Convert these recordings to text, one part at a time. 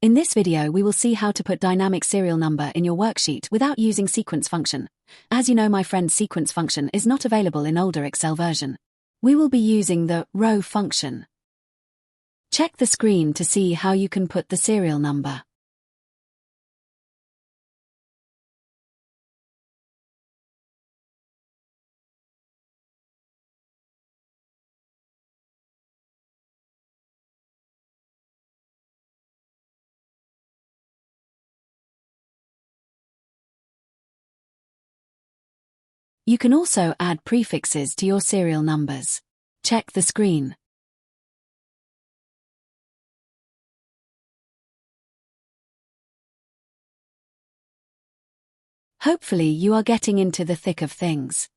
In this video we will see how to put dynamic serial number in your worksheet without using sequence function. As you know, my friend, sequence function is not available in older Excel version. We will be using the row function. Check the screen to see how you can put the serial number. You can also add prefixes to your serial numbers. Check the screen. Hopefully you are getting into the thick of things.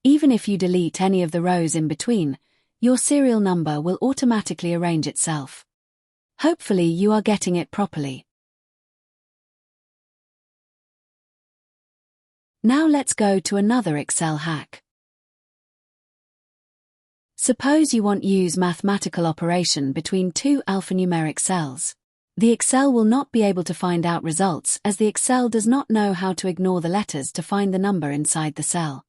Even if you delete any of the rows in between, your serial number will automatically arrange itself. Hopefully you are getting it properly. Now let's go to another Excel hack. Suppose you want to use mathematical operation between two alphanumeric cells. The Excel will not be able to find out results as the Excel does not know how to ignore the letters to find the number inside the cell.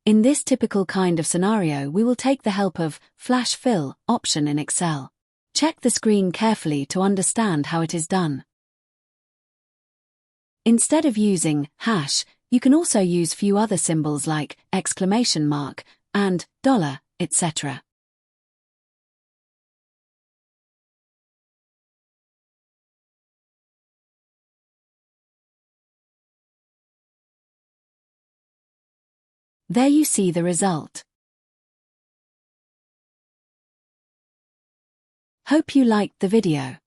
In this typical kind of scenario, we will take the help of Flash Fill option in Excel. Check the screen carefully to understand how it is done. Instead of using hash, you can also use few other symbols like exclamation mark and dollar, etc. There you see the result. Hope you liked the video.